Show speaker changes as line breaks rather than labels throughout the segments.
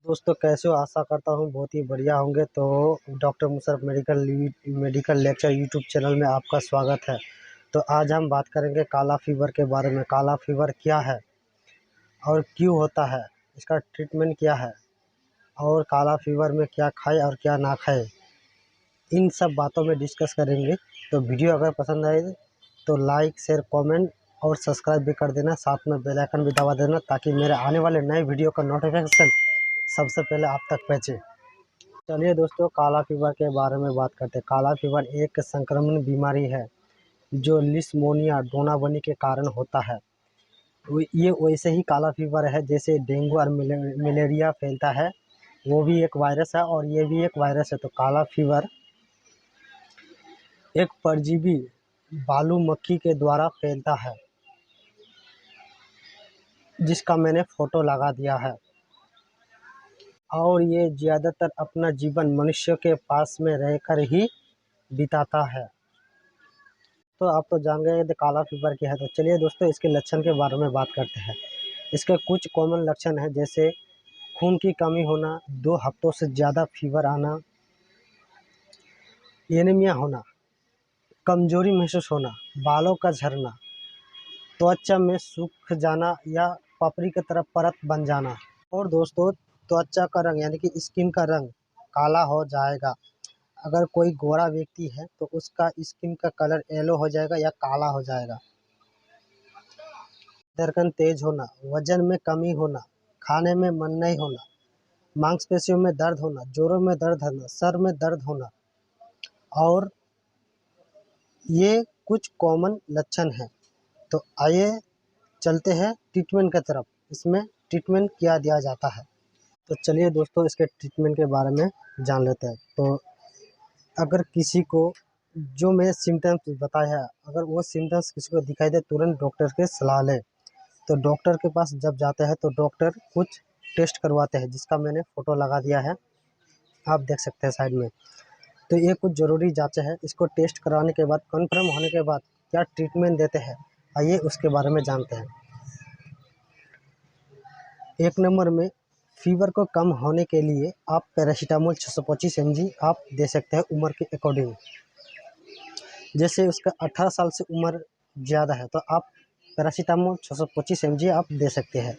दोस्तों कैसे हो? आशा करता हूँ बहुत ही बढ़िया होंगे। तो doctor Musharraf medical lecture YouTube channel में आपका स्वागत है। तो आज हम बात करेंगे काला फीवर के बारे में। काला फीवर क्या है और क्यों होता है, इसका ट्रीटमेंट क्या है और काला फीवर में क्या खाए और क्या ना खाए, इन सब बातों में डिस्कस करेंगे। तो वीडियो अगर पसंद आए तो लाइक शेयर कमेंट और सब्सक्राइब भी कर देना, साथ में बेल आइकन भी दबा देना ताकि मेरे आने वाले नए वीडियो का नोटिफिकेशन सबसे पहले आप तक पहुँचे। चलिए दोस्तों, काला फीवर के बारे में बात करते हैं। काला फीवर एक संक्रमण बीमारी है जो लिस्मोनिया डोनाबनी के कारण होता है। ये वैसे ही काला फीवर है जैसे डेंगू और मलेरिया फैलता है, वो भी एक वायरस है और ये भी एक वायरस है। तो काला फीवर एक परजीवी बालू मक्खी के द्वारा फैलता है, जिसका मैंने फोटो लगा दिया है। और ये ज़्यादातर अपना जीवन मनुष्य के पास में रहकर ही बिताता है। तो आप तो जान गए कि काला फीवर क्या है। तो चलिए दोस्तों, इसके लक्षण के बारे में बात करते हैं। इसके कुछ कॉमन लक्षण हैं, जैसे खून की कमी होना, 2 हफ्तों से ज़्यादा फीवर आना, एनीमिया होना, कमजोरी महसूस होना, बालों का झड़ना, त्वचा में सूख जाना या पपड़ी की तरह परत बन जाना। और दोस्तों, त्वचा का रंग यानी कि स्किन का रंग काला हो जाएगा। अगर कोई गोरा व्यक्ति है तो उसका स्किन का कलर येलो हो जाएगा या काला हो जाएगा। धड़कन तेज होना, वजन में कमी होना, खाने में मन नहीं होना, मांसपेशियों में दर्द होना, जोड़ों में दर्द होना, सर में दर्द होना। और ये कुछ कॉमन लक्षण हैं। तो आइए चलते हैं ट्रीटमेंट की तरफ। इसमें ट्रीटमेंट क्या दिया जाता है, तो चलिए दोस्तों इसके ट्रीटमेंट के बारे में जान लेते हैं। तो अगर किसी को जो मैं सिम्टम्स बताया है, अगर वो सिम्टम्स किसी को दिखाई दे, तुरंत डॉक्टर की सलाह लें। तो डॉक्टर के पास जब जाते हैं तो डॉक्टर कुछ टेस्ट करवाते हैं, जिसका मैंने फ़ोटो लगा दिया है, आप देख सकते हैं साइड में। तो ये कुछ ज़रूरी जाँचें हैं। इसको टेस्ट कराने के बाद, कन्फर्म होने के बाद क्या ट्रीटमेंट देते हैं, आइए उसके बारे में जानते हैं। 1 नंबर में फ़ीवर को कम होने के लिए आप पैरासीटामोल 625 mg आप दे सकते हैं उम्र के अकॉर्डिंग। जैसे उसका 18 साल से उम्र ज़्यादा है तो आप पैरासीटामोल 625 mg आप दे सकते हैं।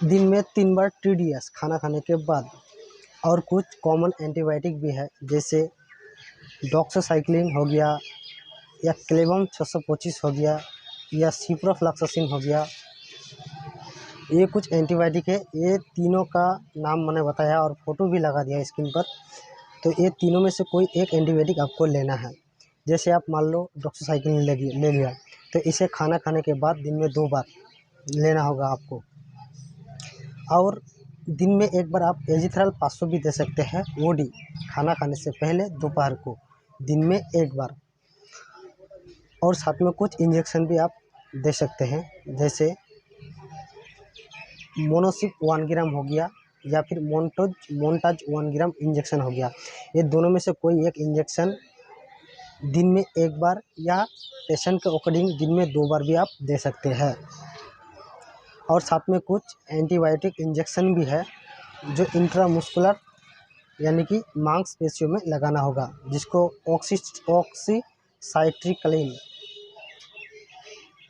दिन में 3 बार TDS खाना खाने के बाद। और कुछ कॉमन एंटीबायोटिक भी है, जैसे डॉक्सासाइक्लिन हो गया या क्लेवम 625 हो गया या सिप्रोफ्लॉक्सासिन हो गया। ये कुछ एंटीबायोटिक है। ये तीनों का नाम मैंने बताया और फ़ोटो भी लगा दिया स्क्रीन पर। तो ये तीनों में से कोई एक एंटीबायोटिक आपको लेना है। जैसे आप मान लो डॉक्सासाइक्लिन ले लिया, तो इसे खाना खाने के बाद दिन में 2 बार लेना होगा आपको। और दिन में 1 बार आप एजिथ्रल 500 भी दे सकते हैं, ओडी खाना खाने से पहले दोपहर को, दिन में 1 बार। और साथ में कुछ इंजेक्शन भी आप दे सकते हैं, जैसे मोनोसिप 1 ग्राम हो गया या फिर मोन्टाज 1 ग्राम इंजेक्शन हो गया। ये दोनों में से कोई एक इंजेक्शन दिन में 1 बार या पेशेंट के अकॉर्डिंग दिन में 2 बार भी आप दे सकते हैं। और साथ में कुछ एंटीबायोटिक इंजेक्शन भी है जो इंट्रामस्कुलर यानी कि मांसपेशियों में लगाना होगा, जिसको ऑक्सीसाइट्रिक्लिन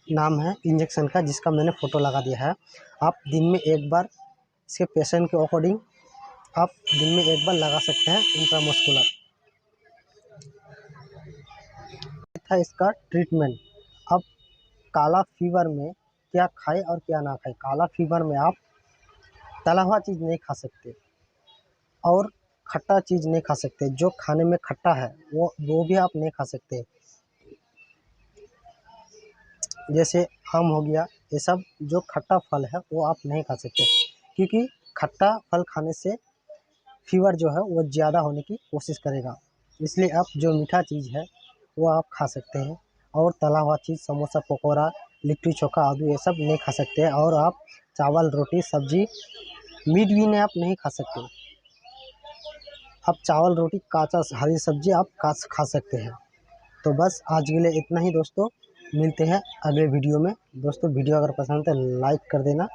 नाम है इंजेक्शन का, जिसका मैंने फ़ोटो लगा दिया है। आप दिन में 1 बार इसके पेशेंट के अकॉर्डिंग आप दिन में 1 बार लगा सकते हैं इंट्रामस्कुलर। था इसका ट्रीटमेंट। अब काला फीवर में क्या खाए और क्या ना खाए। काला फीवर में आप तला हुआ चीज़ नहीं खा सकते और खट्टा चीज़ नहीं खा सकते। जो खाने में खट्टा है वो भी आप नहीं खा सकते, जैसे आम हो गया। ये सब जो खट्टा फल है वो आप नहीं खा सकते, क्योंकि खट्टा फल खाने से फीवर जो है वो ज़्यादा होने की कोशिश करेगा। इसलिए आप जो मीठा चीज़ है वो आप खा सकते हैं, और तला हुआ चीज़ समोसा पकौड़ा लिट्टी चोखा आदि ये सब नहीं खा सकते हैं। और आप चावल रोटी सब्जी मीट भी नहीं आप नहीं खा सकते। आप चावल रोटी काचा हरी सब्जी आप खा सकते हैं। तो बस आज के लिए इतना ही दोस्तों, मिलते हैं अगले वीडियो में। दोस्तों वीडियो अगर पसंद है लाइक कर देना।